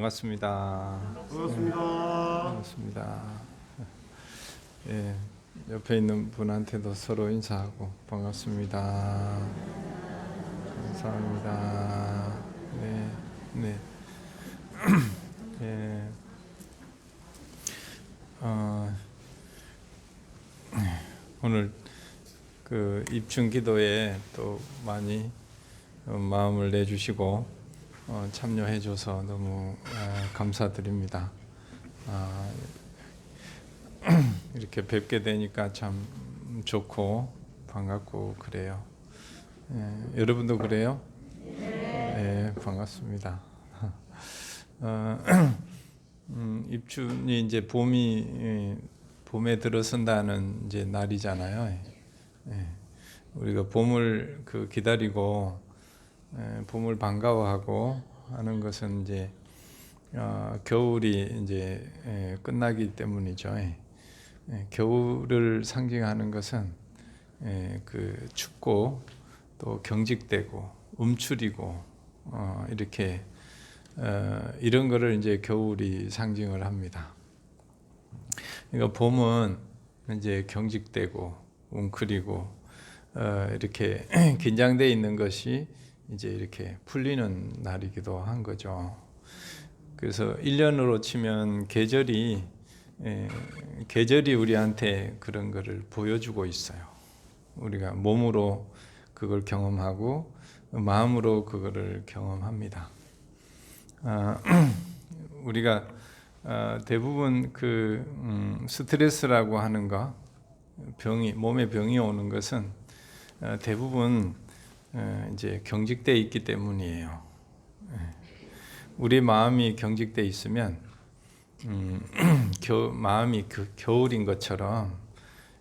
반갑습니다. 반갑습니다. 반갑습니다. 예, 옆에 있는 분한테도 서로 인사하고 반갑습니다. 감사합니다. 네, 네. 예, 오늘 그 입춘 기도에 또 많이 마음을 내주시고 참여해줘서 너무 감사드립니다. 이렇게 뵙게 되니까 참 좋고 반갑고 그래요. 여러분도 그래요? 네, 반갑습니다. 입춘이 이제 봄에 들어선다는 이제 날이잖아요. 우리가 봄을 기다리고 봄을 반가워하고 하는 것은 이제 겨울이 이제 끝나기 때문이죠. 겨울을 상징하는 것은 그 춥고 또 경직되고 움츠리고 이렇게 이런 거를 이제 겨울이 상징을 합니다. 그러니까 봄은 이제 경직되고 웅크리고 이렇게 긴장되어 있는 것이 이제 이렇게 풀리는 날이기도 한 거죠. 그래서 1년으로 치면 계절이 우리한테 그런 거를 보여주고 있어요. 우리가 몸으로 그걸 경험하고 마음으로 그거를 경험합니다. 우리가 대부분 스트레스라고 하는 거, 몸에 병이 오는 것은 대부분 이제 경직되어 있기 때문이에요. 우리 마음이 경직되어 있으면 마음이 겨울인 것처럼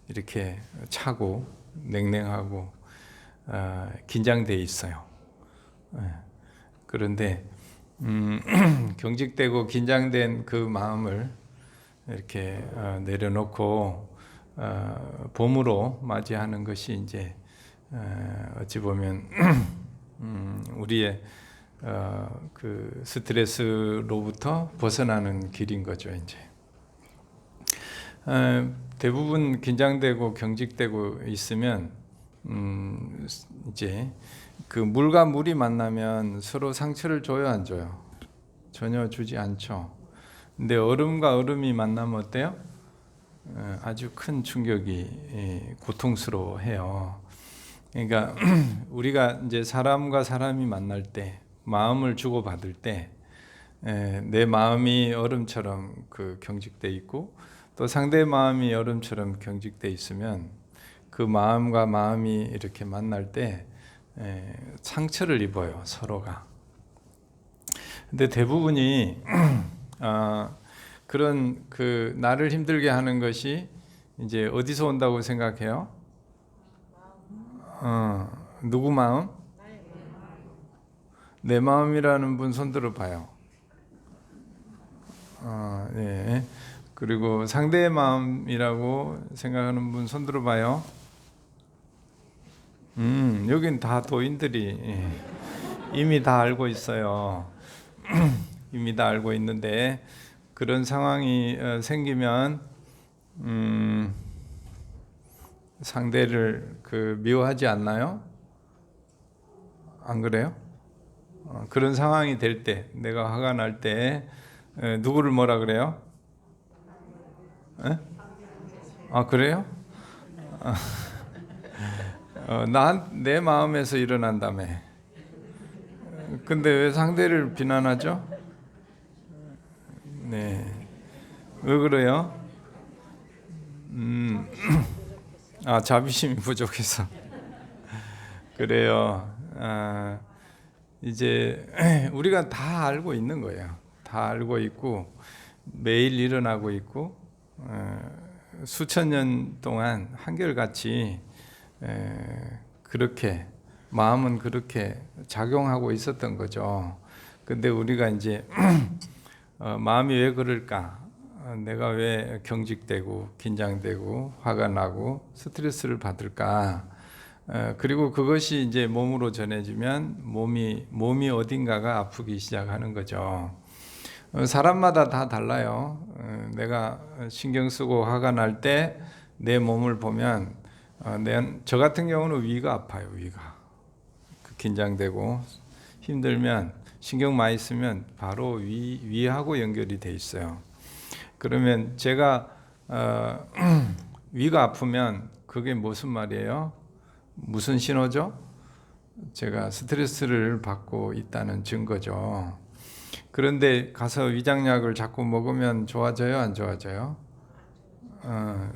이렇게 차고 냉랭하고 긴장되어 있어요. 그런데 경직되고 긴장된 그 마음을 이렇게 내려놓고 봄으로 맞이하는 것이 이제 어찌 보면 우리의 그 스트레스로부터 벗어나는 길인 거죠. 이제 대부분 긴장되고 경직되고 있으면 이제 그 물과 물이 만나면 서로 상처를 줘요, 안 줘요? 전혀 주지 않죠. 근데 얼음과 얼음이 만나면 어때요? 아주 큰 충격이 고통스러워해요. 그러니까 우리가 이제 사람과 사람이 만날 때, 마음을 주고받을 때, 내 마음이 얼음처럼 경직돼 있고 또 상대의 마음이 얼음처럼 경직돼 있으면 그 마음과 마음이 이렇게 만날 때 상처를 입어요, 서로가. 근데 대부분이 그런 나를 힘들게 하는 것이 이제 어디서 온다고 생각해요? 누구 마음? 내 마음이라는 분 손들어 봐요. 네. 그리고 상대의 마음이라고 생각하는 분 손들어 봐요. 여긴 다 도인들이 이미 다 알고 있어요. 이미 다 알고 있는데 그런 상황이 생기면 상대를 미워하지 않나요? 안 그래요? 그런 상황이 될 때, 내가 화가 날 때 누구를 뭐라 그래요? 그래요? 내 마음에서 일어난다며. 근데 왜 상대를 비난하죠? 네. 왜 그래요? 자비심이 부족해서. 그래요. 이제 우리가 다 알고 있는 거예요. 다 알고 있고 매일 일어나고 있고 수천 년 동안 한결같이 그렇게 마음은 그렇게 작용하고 있었던 거죠. 근데 우리가 이제 마음이 왜 그럴까? 내가 왜 경직되고 긴장되고 화가 나고 스트레스를 받을까? 그리고 그것이 이제 몸으로 전해지면 몸이 어딘가가 아프기 시작하는 거죠. 사람마다 다 달라요. 내가 신경 쓰고 화가 날 때 내 몸을 보면 저 같은 경우는 위가 아파요. 위가 긴장되고 힘들면 신경 많이 쓰면 바로 위하고 연결이 돼 있어요. 그러면 제가 위가 아프면 그게 무슨 말이에요? 무슨 신호죠? 제가 스트레스를 받고 있다는 증거죠. 그런데 가서 위장약을 자꾸 먹으면 좋아져요? 안 좋아져요?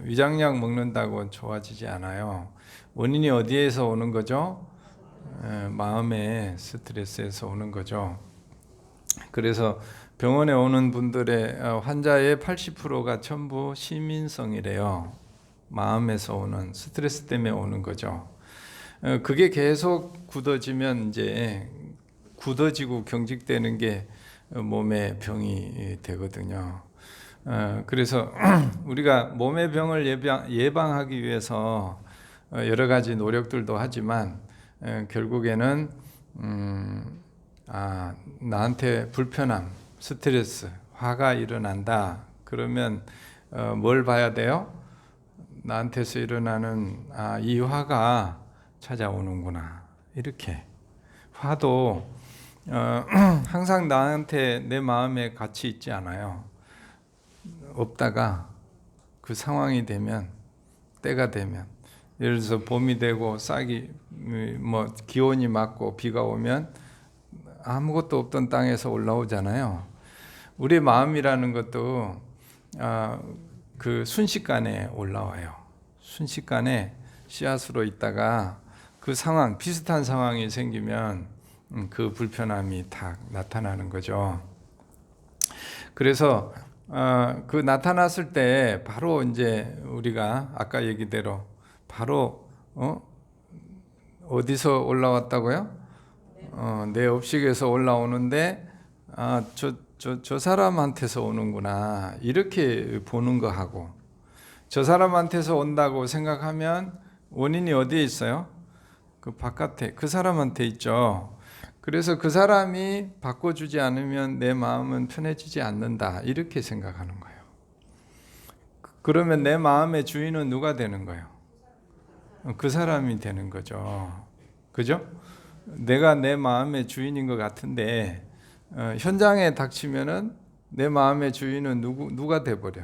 위장약 먹는다고 좋아지지 않아요. 원인이 어디에서 오는 거죠? 마음의 스트레스에서 오는 거죠. 그래서 병원에 오는 분들의 환자의 80%가 전부 시민성이래요. 마음에서 오는 스트레스 때문에 오는 거죠. 그게 계속 굳어지면 이제 굳어지고 경직되는 게 몸의 병이 되거든요. 그래서 우리가 몸의 병을 예방하기 위해서 여러 가지 노력들도 하지만 결국에는 나한테 불편함, 스트레스, 화가 일어난다. 그러면 뭘 봐야 돼요? 나한테서 일어나는 이 화가 찾아오는구나. 이렇게 화도 항상 나한테 내 마음에 같이 있지 않아요. 없다가 그 상황이 되면 때가 되면 예를 들어서 봄이 되고 싹이 기온이 맞고 비가 오면 아무것도 없던 땅에서 올라오잖아요. 우리의 마음이라는 것도 그 순식간에 올라와요. 순식간에 씨앗으로 있다가 그 상황, 비슷한 상황이 생기면 그 불편함이 다 나타나는 거죠. 그래서 그 나타났을 때 바로 이제 우리가 아까 얘기대로 바로 어디서 올라왔다고요? 내 업식에서 올라오는데 저 사람한테서 오는구나 이렇게 보는 거하고 저 사람한테서 온다고 생각하면 원인이 어디에 있어요? 그 바깥에 그 사람한테 있죠. 그래서 그 사람이 바꿔주지 않으면 내 마음은 편해지지 않는다 이렇게 생각하는 거예요. 그러면 내 마음의 주인은 누가 되는 거예요? 그 사람이 되는 거죠. 그죠? 내가 내 마음의 주인인 것 같은데 현장에 닥치면은 내 마음의 주인은 누가 돼버려?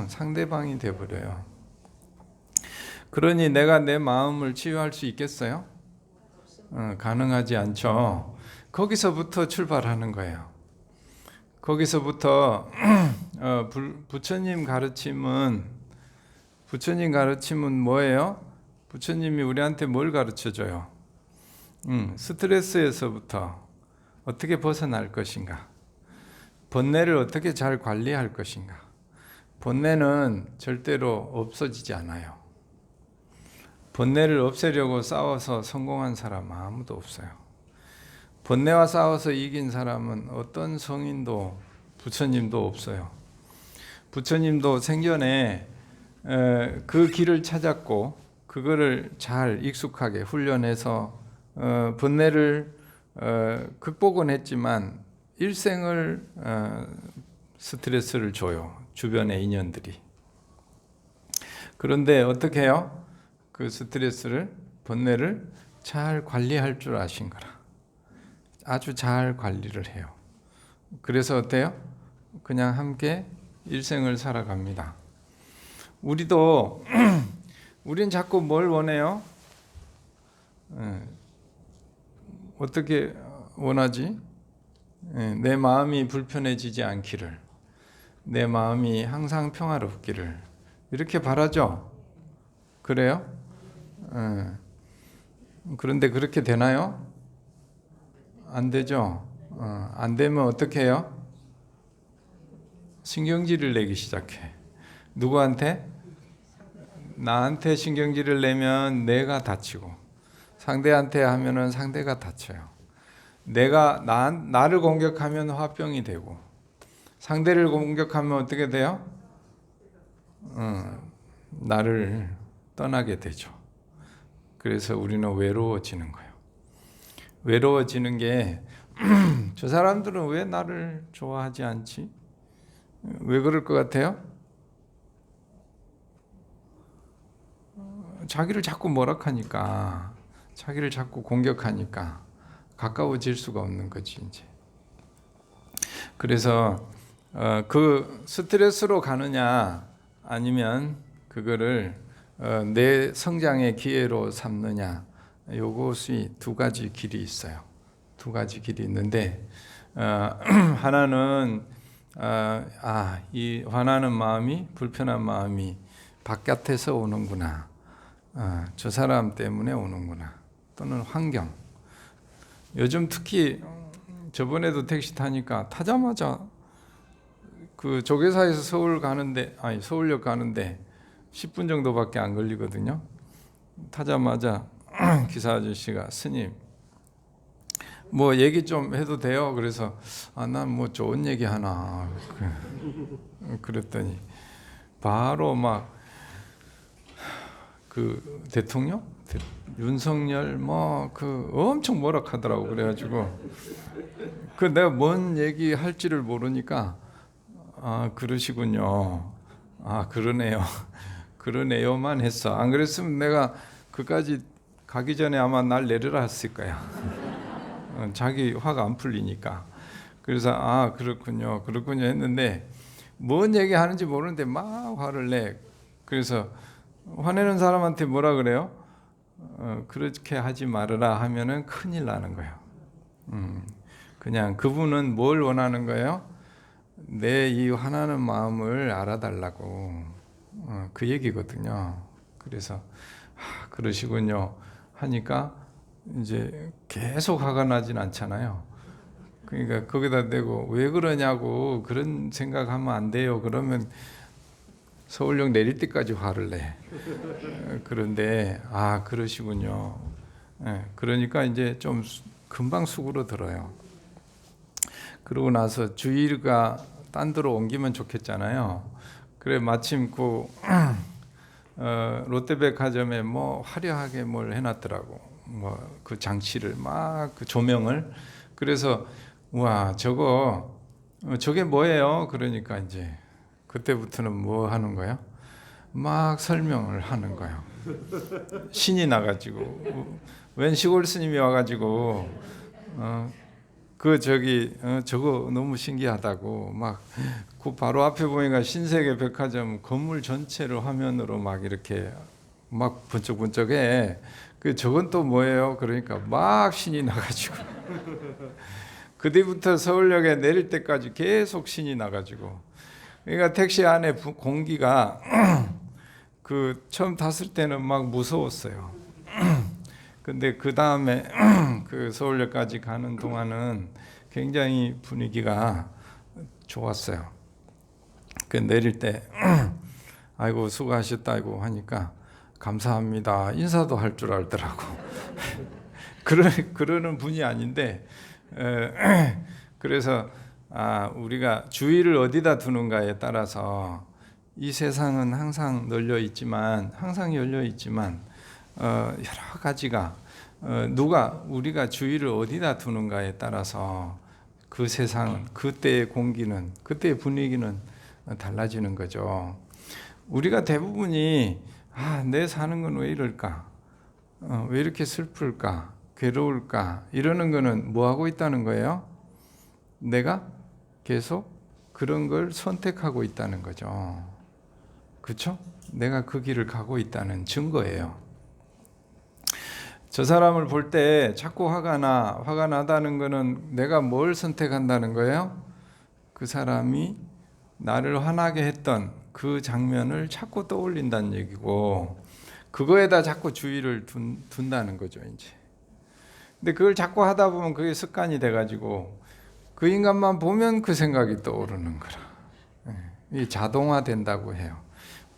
상대방이 돼버려요. 그러니 내가 내 마음을 치유할 수 있겠어요? 가능하지 않죠. 거기서부터 출발하는 거예요. 거기서부터 부처님 가르침은 뭐예요? 부처님이 우리한테 뭘 가르쳐 줘요? 스트레스에서부터 어떻게 벗어날 것인가? 번뇌를 어떻게 잘 관리할 것인가? 번뇌는 절대로 없어지지 않아요. 번뇌를 없애려고 싸워서 성공한 사람 아무도 없어요. 번뇌와 싸워서 이긴 사람은 어떤 성인도 부처님도 없어요. 부처님도 생전에 그 길을 찾았고 그거를 잘 익숙하게 훈련해서 번뇌를 극복은 했지만 일생을 스트레스를 줘요. 주변의 인연들이. 그런데 어떻게 해요? 그 스트레스를 번뇌를 잘 관리할 줄 아신 거라. 아주 잘 관리를 해요. 그래서 어때요? 그냥 함께 일생을 살아갑니다. 우린 자꾸 뭘 원해요? 어떻게 원하지? 내 마음이 불편해지지 않기를, 내 마음이 항상 평화롭기를 이렇게 바라죠? 그래요? 그런데 그렇게 되나요? 안 되죠? 안 되면 어떻게 해요? 신경질을 내기 시작해. 누구한테? 나한테 신경질을 내면 내가 다치고 상대한테 하면은 상대가 다쳐요. 나를 공격하면 화병이 되고 상대를 공격하면 어떻게 돼요? 나를 떠나게 되죠. 그래서 우리는 외로워지는 거예요. 외로워지는 게 저 사람들은 왜 나를 좋아하지 않지? 왜 그럴 것 같아요? 자기를 자꾸 모락하니까, 자기를 자꾸 공격하니까 가까워질 수가 없는 거지 이제. 그래서 그 스트레스로 가느냐 아니면 그거를 내 성장의 기회로 삼느냐, 요것이 두 가지 길이 있어요. 두 가지 길이 있는데 하나는 이 화나는 마음이, 불편한 마음이 바깥에서 오는구나, 저 사람 때문에 오는구나, 또는 환경. 요즘 특히 저번에도 택시 타니까 타자마자 그 조계사에서 서울역 가는데 10분 정도밖에 안 걸리거든요. 타자마자 기사 아저씨가 스님 뭐 얘기 좀 해도 돼요? 그래서 난 뭐 좋은 얘기 하나 그랬더니 바로 막 그 대통령 윤석열 뭐 그 엄청 뭐라 하더라고. 그래가지고 그 내가 뭔 얘기 할지를 모르니까 그러시군요. 그러네요. 그러네요만 했어. 안 그랬으면 내가 그까지 가기 전에 아마 날 내려라 했을 거야. 자기 화가 안 풀리니까. 그래서 그렇군요 했는데 뭔 얘기 하는지 모르는데 막 화를 내. 그래서 화내는 사람한테 뭐라 그래요? 그렇게 하지 말아라 하면은 큰일 나는 거예요. 그냥 그분은 뭘 원하는 거예요? 내 이 화나는 마음을 알아달라고, 그 얘기거든요. 그래서 그러시군요 하니까 이제 계속 화가 나진 않잖아요. 그러니까 거기다 대고 왜 그러냐고, 그런 생각하면 안 돼요. 그러면 서울역 내릴 때까지 화를 내. 그런데 그러시군요. 그러니까 이제 좀 금방 속으로 들어요. 그러고 나서 주의가 딴 데로 옮기면 좋겠잖아요. 그래 마침 그 롯데백화점에 뭐 화려하게 뭘 해놨더라고. 뭐 그 장치를 막 그 조명을. 그래서 와 저게 뭐예요? 그러니까 이제 그때부터는 뭐 하는 거야? 막 설명을 하는 거예요. 신이 나가지고 웬 시골 스님이 와가지고 저거 너무 신기하다고 막 그 바로 앞에 보니까 신세계 백화점 건물 전체를 화면으로 막 이렇게 막 번쩍번쩍해. 저건 또 뭐예요? 그러니까 막 신이 나가지고 그뒤부터 서울역에 내릴 때까지 계속 신이 나가지고, 그러니까 택시 안에 공기가 처음 탔을 때는 막 무서웠어요. 근데 그 다음에 그 서울역까지 가는 동안은 굉장히 분위기가 좋았어요. 내릴 때 아이고 수고하셨다고 하니까 감사합니다 인사도 할 줄 알더라고. 그러는 분이 아닌데, 그래서 우리가 주의를 어디다 두는가에 따라서 이 세상은 항상 열려 있지만 여러 가지가 우리가 주의를 어디다 두는가에 따라서 그 세상은, 그때의 공기는, 그때의 분위기는 달라지는 거죠. 우리가 대부분이 내 사는 건 왜 이럴까? 왜 이렇게 슬플까? 괴로울까? 이러는 거는 뭐 하고 있다는 거예요? 내가 계속 그런 걸 선택하고 있다는 거죠. 그렇죠? 내가 그 길을 가고 있다는 증거예요. 저 사람을 볼 때 자꾸 화가 나다는 거는 내가 뭘 선택한다는 거예요? 그 사람이 나를 화나게 했던 그 장면을 자꾸 떠올린다는 얘기고, 그거에다 자꾸 주의를 둔다는 거죠, 이제. 근데 그걸 자꾸 하다 보면 그게 습관이 돼가지고 그 인간만 보면 그 생각이 떠오르는 거라. 이게 자동화된다고 해요.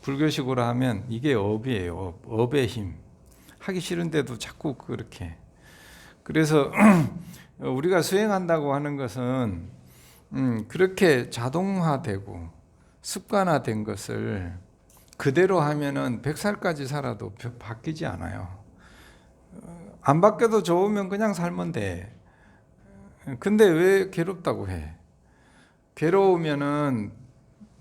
불교식으로 하면 이게 업이에요. 업의 힘. 하기 싫은데도 자꾸 그렇게. 그래서 우리가 수행한다고 하는 것은 그렇게 자동화되고 습관화된 것을 그대로 하면은 100살까지 살아도 바뀌지 않아요. 안 바뀌어도 좋으면 그냥 살면 돼. 근데 왜 괴롭다고 해? 괴로우면은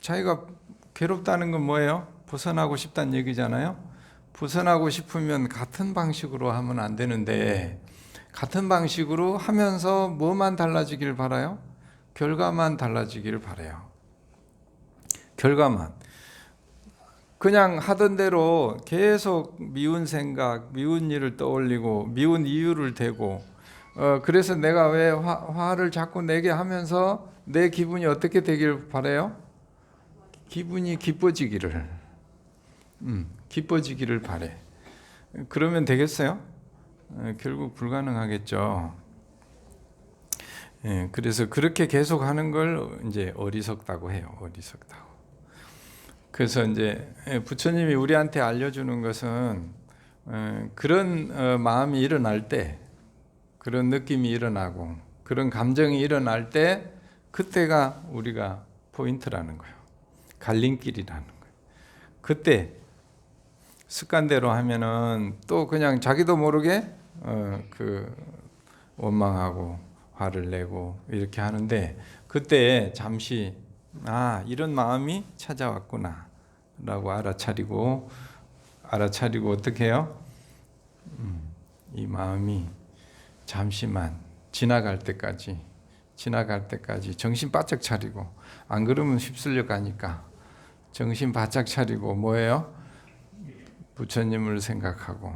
자기가 괴롭다는 건 뭐예요? 벗어나고 싶다는 얘기잖아요. 벗어나고 싶으면 같은 방식으로 하면 안 되는데 같은 방식으로 하면서 뭐만 달라지길 바라요? 결과만 달라지기를 바라요. 결과만. 그냥 하던 대로 계속 미운 생각, 미운 일을 떠올리고 미운 이유를 대고 그래서 내가 왜 화를 자꾸 내게 하면서 내 기분이 어떻게 되길 바라요? 기분이 기뻐지기를 바래. 그러면 되겠어요? 결국 불가능하겠죠. 그래서 그렇게 계속 하는 걸 이제 어리석다고 해요. 어리석다고. 그래서 이제 부처님이 우리한테 알려주는 것은 그런 마음이 일어날 때, 그런 느낌이 일어나고 그런 감정이 일어날 때 그때가 우리가 포인트라는 거예요. 갈림길이라는 거예요. 그때 습관대로 하면은 또 그냥 자기도 모르게 그 원망하고 화를 내고 이렇게 하는데 그때 잠시 이런 마음이 찾아왔구나 라고 알아차리고 어떻게 해요? 이 마음이 잠시만 지나갈 때까지 정신 바짝 차리고 안 그러면 휩쓸려 가니까 정신 바짝 차리고 뭐예요? 부처님을 생각하고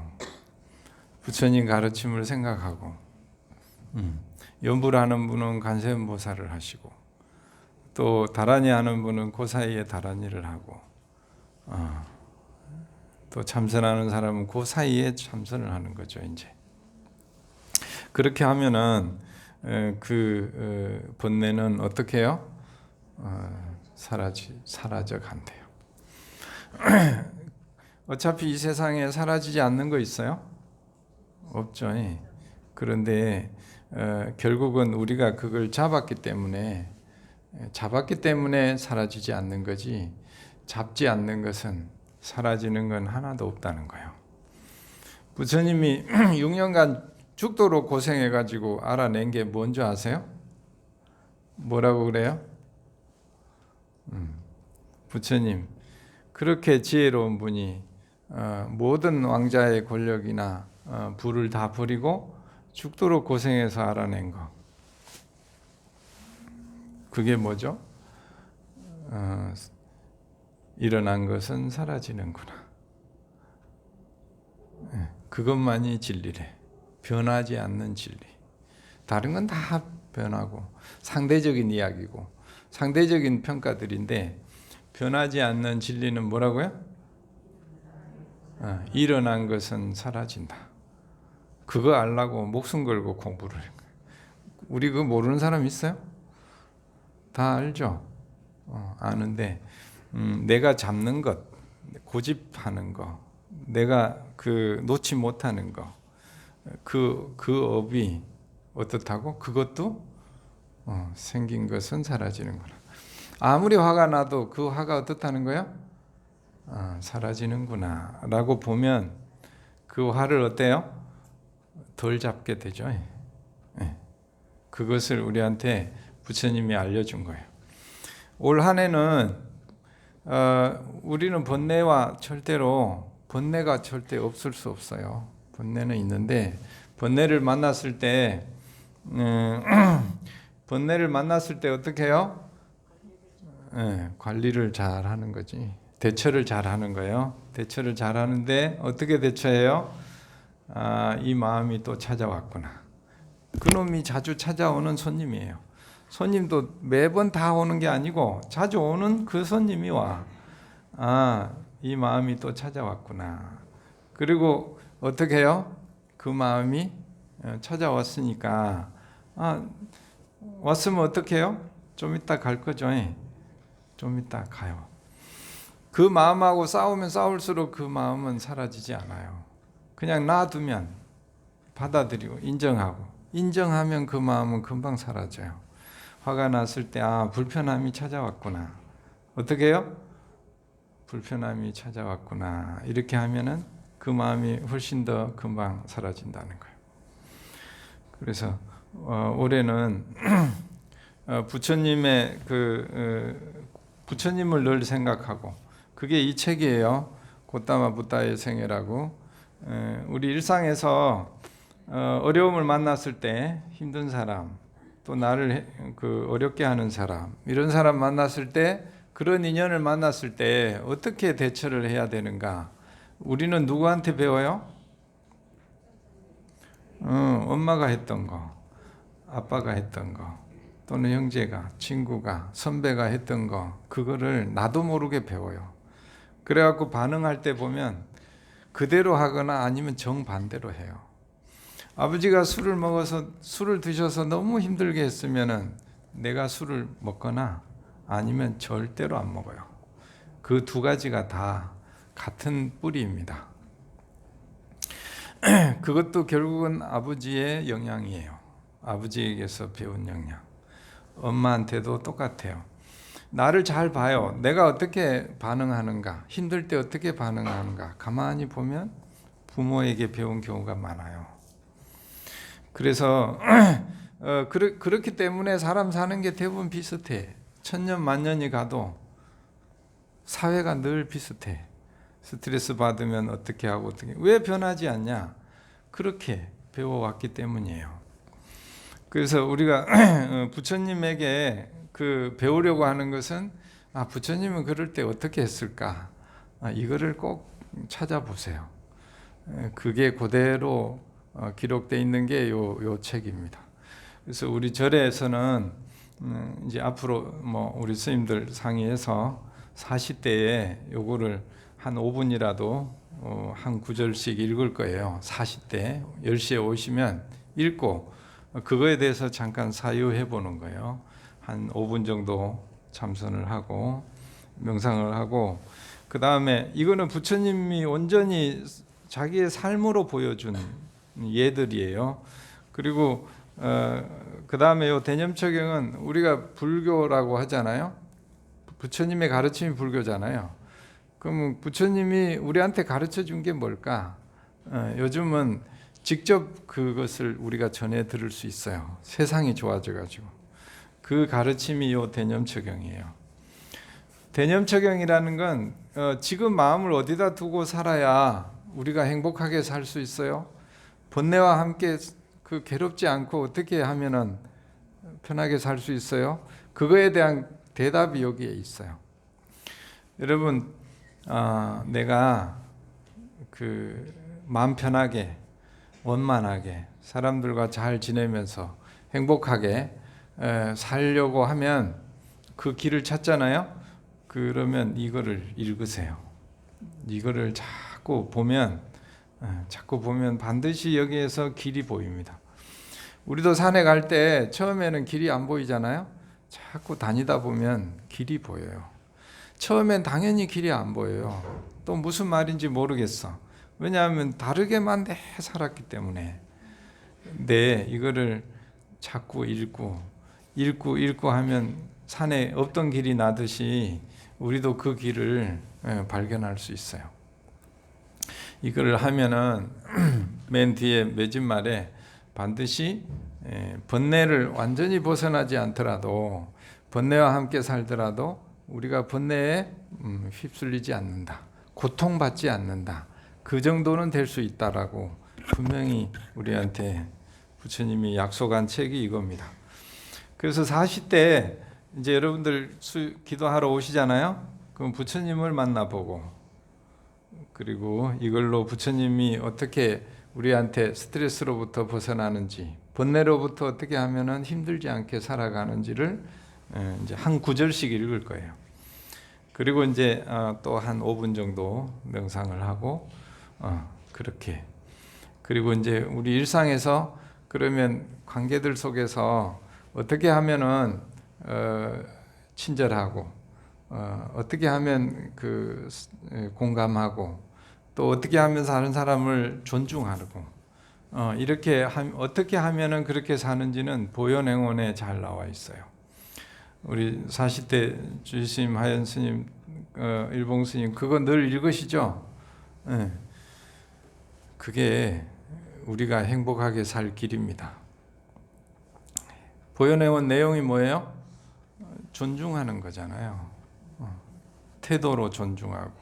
부처님 가르침을 생각하고 연불 하는 분은 관세음보살을 하시고 또 다란이 하는 분은 그 사이에 다란이를 하고 또 참선하는 사람은 그 사이에 참선을 하는 거죠. 이제 그렇게 하면은 그 번뇌는 어떻게 해요? 사라져 간대요. 어차피 이 세상에 사라지지 않는 거 있어요? 없죠. 그런데 결국은 우리가 그걸 잡았기 때문에 사라지지 않는 거지 잡지 않는 것은 사라지는 건 하나도 없다는 거예요. 부처님이 6년간 죽도록 고생해가지고 알아낸 게 뭔지 아세요? 뭐라고 그래요? 부처님 그렇게 지혜로운 분이 모든 왕자의 권력이나 부를 다 버리고 죽도록 고생해서 알아낸 거. 그게 뭐죠? 일어난 것은 사라지는구나. 그것만이 진리래. 변하지 않는 진리. 다른 건 다 변하고 상대적인 이야기고 상대적인 평가들인데 변하지 않는 진리는 뭐라고요? 일어난 것은 사라진다. 그거 알라고 목숨 걸고 공부를 해. 우리 그거 모르는 사람 있어요? 다 알죠? 아는데 내가 잡는 것, 고집하는 거, 내가 그 놓지 못하는 거, 그 업이 어떻다고? 그것도 생긴 것은 사라지는구나. 아무리 화가 나도 그 화가 어떻다는 거예요? 사라지는구나 라고 보면 그 화를 어때요? 덜 잡게 되죠. 그것을 우리한테 부처님이 알려준 거예요. 올 한 해는 우리는 번뇌가 절대 없을 수 없어요. 번뇌는 있는데 번뇌를 만났을 때 어떻게 해요? 관리를 잘 하는 거지. 대처를 잘 하는 거예요. 대처를 잘 하는데 어떻게 대처해요? 이 마음이 또 찾아왔구나. 그놈이 자주 찾아오는 손님이에요. 손님도 매번 다 오는 게 아니고 자주 오는 그 손님이 와. 이 마음이 또 찾아왔구나. 그리고 어떻게 해요? 그 마음이 찾아왔으니까 왔으면 어떻게 해요? 좀 이따 갈 거죠. 좀 이따 가요. 그 마음하고 싸우면 싸울수록 그 마음은 사라지지 않아요. 그냥 놔두면 받아들이고 인정하면 그 마음은 금방 사라져요. 화가 났을 때 불편함이 찾아왔구나. 어떻게 해요? 불편함이 찾아왔구나. 이렇게 하면은 그 마음이 훨씬 더 금방 사라진다는 거예요. 그래서 올해는 부처님의 부처님을 늘 생각하고, 그게 이 책이에요. 고타마 부다의 생애라고. 우리 일상에서 어려움을 만났을 때, 힘든 사람, 또 나를 어렵게 하는 사람, 이런 사람 만났을 때, 그런 인연을 만났을 때 어떻게 대처를 해야 되는가? 우리는 누구한테 배워요? 엄마가 했던 거, 아빠가 했던 거, 또는 형제가, 친구가, 선배가 했던 거, 그거를 나도 모르게 배워요. 그래갖고 반응할 때 보면 그대로 하거나 아니면 정반대로 해요. 아버지가 술을 드셔서 너무 힘들게 했으면은 내가 술을 먹거나 아니면 절대로 안 먹어요. 그 두 가지가 다 같은 뿌리입니다. 그것도 결국은 아버지의 영향이에요. 아버지에게서 배운 영향. 엄마한테도 똑같아요. 나를 잘 봐요. 내가 어떻게 반응하는가, 힘들 때 어떻게 반응하는가 가만히 보면 부모에게 배운 경우가 많아요. 그래서 그렇기 때문에 사람 사는 게 대부분 비슷해. 천년 만년이 가도 사회가 늘 비슷해. 스트레스 받으면 어떻게 하고 어떻게. 왜 변하지 않냐? 그렇게 배워왔기 때문이에요. 그래서 우리가 부처님에게 배우려고 하는 것은 부처님은 그럴 때 어떻게 했을까? 이거를 꼭 찾아보세요. 그게 그대로 기록되어 있는 게 요 책입니다. 그래서 우리 절에서는 이제 앞으로 우리 스님들 상의해서 40대에 요거를 한 5분이라도 한 구절씩 읽을 거예요. 40대 10시에 오시면 읽고 그거에 대해서 잠깐 사유해 보는 거예요. 한 5분 정도 참선을 하고 명상을 하고, 그 다음에 이거는 부처님이 온전히 자기의 삶으로 보여준 예들이에요. 그리고 그 다음에 요 대념처경은 우리가 불교라고 하잖아요. 부처님의 가르침이 불교잖아요. 그럼 부처님이 우리한테 가르쳐 준 게 뭘까? 요즘은 직접 그것을 우리가 전해 들을 수 있어요. 세상이 좋아져 가지고. 그 가르침이 요 대념처경이에요. 대념처경이라는 건 지금 마음을 어디다 두고 살아야 우리가 행복하게 살 수 있어요? 번뇌와 함께 괴롭지 않고 어떻게 하면은 편하게 살 수 있어요? 그거에 대한 대답이 여기에 있어요. 여러분, 내가 마음 편하게 원만하게 사람들과 잘 지내면서 행복하게 살려고 하면 그 길을 찾잖아요. 그러면 이거를 읽으세요. 이거를 자꾸 보면 반드시 여기에서 길이 보입니다. 우리도 산에 갈 때 처음에는 길이 안 보이잖아요. 자꾸 다니다 보면 길이 보여요. 처음엔 당연히 길이 안 보여요. 또 무슨 말인지 모르겠어. 왜냐하면 다르게만 내 살았기 때문에. 근데 이거를 자꾸 읽고 하면 산에 없던 길이 나듯이 우리도 그 길을 발견할 수 있어요. 이거를 하면은 맨 뒤에 맺은말에 반드시 번뇌를 완전히 벗어나지 않더라도, 번뇌와 함께 살더라도 우리가 번뇌에 휩쓸리지 않는다, 고통받지 않는다, 그 정도는 될 수 있다라고 분명히 우리한테 부처님이 약속한 책이 이겁니다. 그래서 40대 이제 여러분들 기도하러 오시잖아요. 그럼 부처님을 만나보고, 그리고 이걸로 부처님이 어떻게 우리한테 스트레스로부터 벗어나는지, 번뇌로부터 어떻게 하면은 힘들지 않게 살아가는지를 이제 한 구절씩 읽을 거예요. 그리고 이제 또 한 5분 정도 명상을 하고 그렇게. 그리고 이제 우리 일상에서 그러면 관계들 속에서 어떻게 하면은 친절하고, 어떻게 하면 공감하고, 또 어떻게 하면 다른 사람을 존중하고, 이렇게 어떻게 하면은 그렇게 사는지는 보현행원에 잘 나와 있어요. 우리 40대 주심 하연 스님, 일봉 스님 그거 늘 읽으시죠? 네. 그게 우리가 행복하게 살 길입니다. 보여내온 내용이 뭐예요? 존중하는 거잖아요. 태도로 존중하고,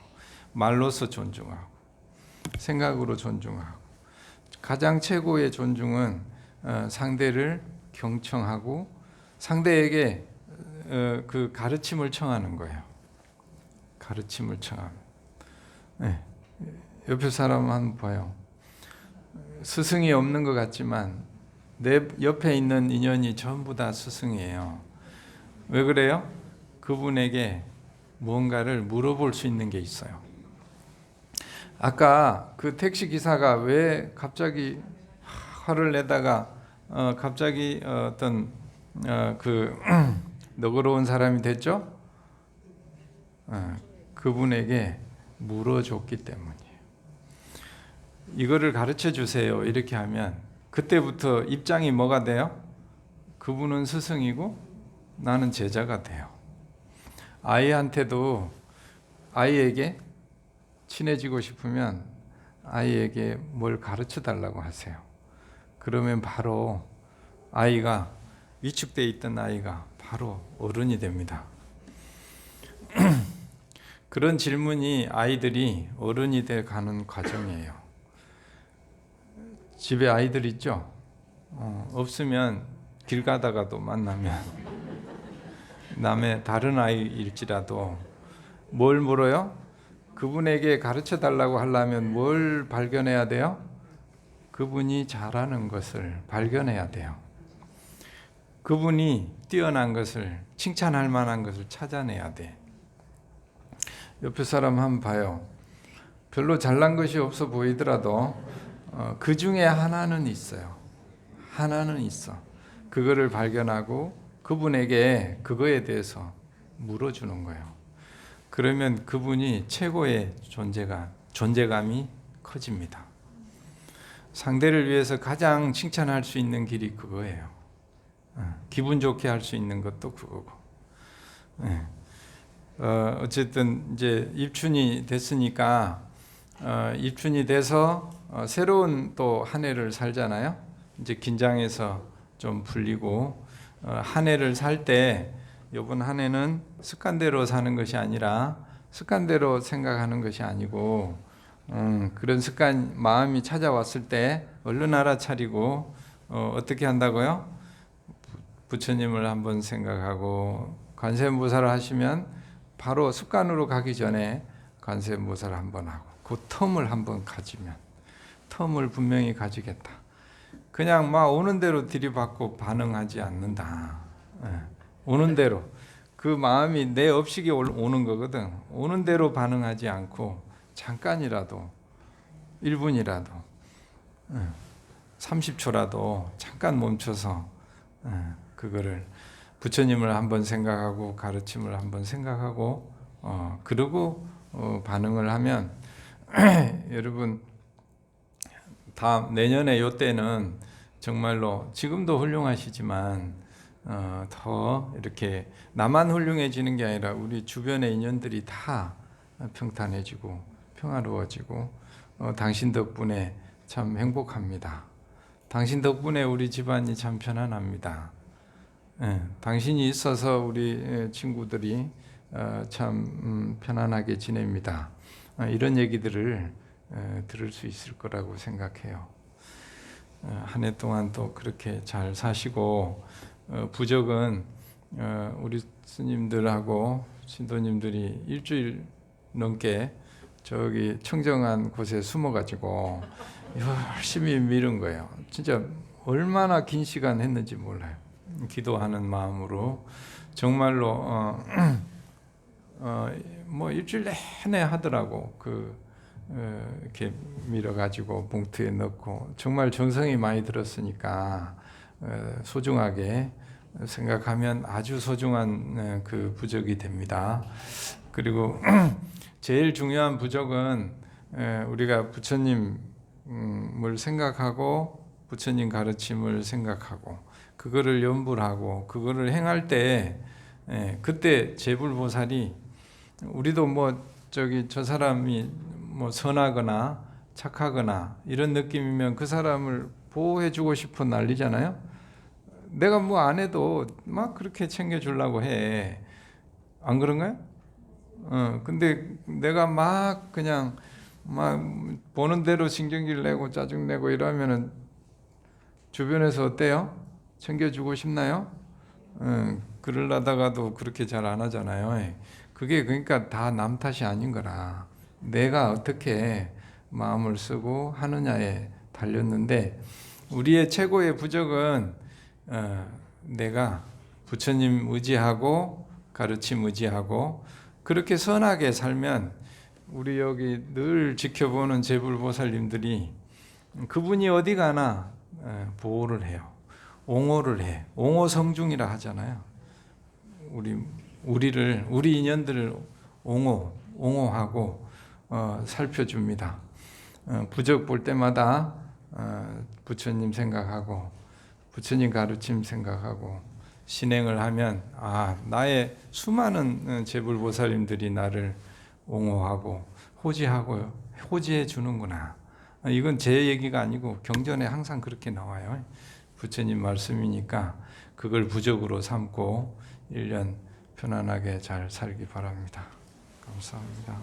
말로서 존중하고, 생각으로 존중하고. 가장 최고의 존중은 상대를 경청하고 상대에게 그 가르침을 청하는 거예요. 가르침을 청하는. 네. 옆에 사람 한번 봐요. 스승이 없는 것 같지만 내 옆에 있는 인연이 전부 다 스승이에요. 왜 그래요? 그분에게 뭔가를 물어볼 수 있는 게 있어요. 아까 그 택시 기사가 왜 갑자기 화를 내다가 갑자기 어떤 그 너그러운 사람이 됐죠? 그분에게 물어줬기 때문이에요. 이거를 가르쳐 주세요. 이렇게 하면 그때부터 입장이 뭐가 돼요? 그분은 스승이고 나는 제자가 돼요. 아이한테도 아이에게 친해지고 싶으면 아이에게 뭘 가르쳐 달라고 하세요. 그러면 바로 아이가 위축되어 있던 아이가 바로 어른이 됩니다. 그런 질문이 아이들이 어른이 돼 가는 과정이에요. 집에 아이들 있죠? 없으면 길 가다가도 만나면 남의 다른 아이일지라도 뭘 물어요? 그분에게 가르쳐 달라고 하려면 뭘 발견해야 돼요? 그분이 잘하는 것을 발견해야 돼요. 그분이 뛰어난 것을, 칭찬할 만한 것을 찾아내야 돼. 옆에 사람 한번 봐요. 별로 잘난 것이 없어 보이더라도 그 중에 하나는 있어요. 하나는 있어. 그거를 발견하고 그분에게 그거에 대해서 물어주는 거예요. 그러면 그분이 최고의 존재감이 커집니다. 상대를 위해서 가장 칭찬할 수 있는 길이 그거예요. 기분 좋게 할 수 있는 것도 그거고. 어쨌든 이제 입춘이 됐으니까 입춘이 돼서 새로운 또 한 해를 살잖아요. 이제 긴장해서 좀 풀리고 한 해를 살 때 이번 한 해는 습관대로 사는 것이 아니라 습관대로 생각하는 것이 아니고 그런 습관 마음이 찾아왔을 때 얼른 알아차리고 어떻게 한다고요? 부처님을 한번 생각하고 관세음보살을 하시면 바로 습관으로 가기 전에 관세음보살을 한번 하고 그 텀을 한번 가지면 텀을 분명히 가지겠다. 그냥 막 오는 대로 들이받고 반응하지 않는다. 오는 대로 그 마음이 내 업식이 오는 거거든. 오는 대로 반응하지 않고 잠깐이라도 1분이라도 30초라도 잠깐 멈춰서 그거를 부처님을 한번 생각하고 가르침을 한번 생각하고 그러고 반응을 하면 여러분 다음 내년에 요때는 정말로 지금도 훌륭하시지만 더 이렇게 나만 훌륭해지는 게 아니라 우리 주변의 인연들이 다 평탄해지고 평화로워지고 당신 덕분에 참 행복합니다. 당신 덕분에 우리 집안이 참 편안합니다. 당신이 있어서 우리 친구들이 참 편안하게 지냅니다. 이런 얘기들을 들을 수 있을 거라고 생각해요. 한 해 동안 또 그렇게 잘 사시고 부적은 우리 스님들하고 신도님들이 일주일 넘게 저기 청정한 곳에 숨어가지고 열심히 미룬 거예요. 진짜 얼마나 긴 시간 했는지 몰라요. 기도하는 마음으로 정말로 뭐 일주일 내내 하더라고. 이렇게 밀어가지고 봉투에 넣고 정말 정성이 많이 들었으니까 소중하게 생각하면 아주 소중한 그 부적이 됩니다. 그리고 제일 중요한 부적은 우리가 부처님을 생각하고 부처님 가르침을 생각하고 그거를 염불하고 그거를 행할 때 그때 제불보살이 우리도 뭐 저 사람이 뭐 선하거나 착하거나 이런 느낌이면 그 사람을 보호해주고 싶어 난리잖아요. 내가 뭐 안 해도 막 그렇게 챙겨주려고 해. 안 그런가요? 근데 내가 막 그냥 막 보는 대로 신경질 내고 짜증 내고 이러면은 주변에서 어때요? 챙겨주고 싶나요? 그러려다가도 그렇게 잘 안 하잖아요. 그게 그러니까 다 남 탓이 아닌 거라. 내가 어떻게 마음을 쓰고 하느냐에 달렸는데, 우리의 최고의 부적은 내가 부처님 의지하고 가르침 의지하고 그렇게 선하게 살면, 우리 여기 늘 지켜보는 제불보살님들이 그분이 어디 가나 보호를 해요. 옹호를 해. 옹호성중이라 하잖아요. 우리 인연들을 옹호하고 살펴줍니다. 부적 볼 때마다 부처님 생각하고 부처님 가르침 생각하고 신행을 하면, 나의 수많은 제불보살님들이 나를 옹호하고 호지해 주는구나. 이건 제 얘기가 아니고 경전에 항상 그렇게 나와요. 부처님 말씀이니까 그걸 부적으로 삼고 1년 편안하게 잘 살기 바랍니다. 감사합니다.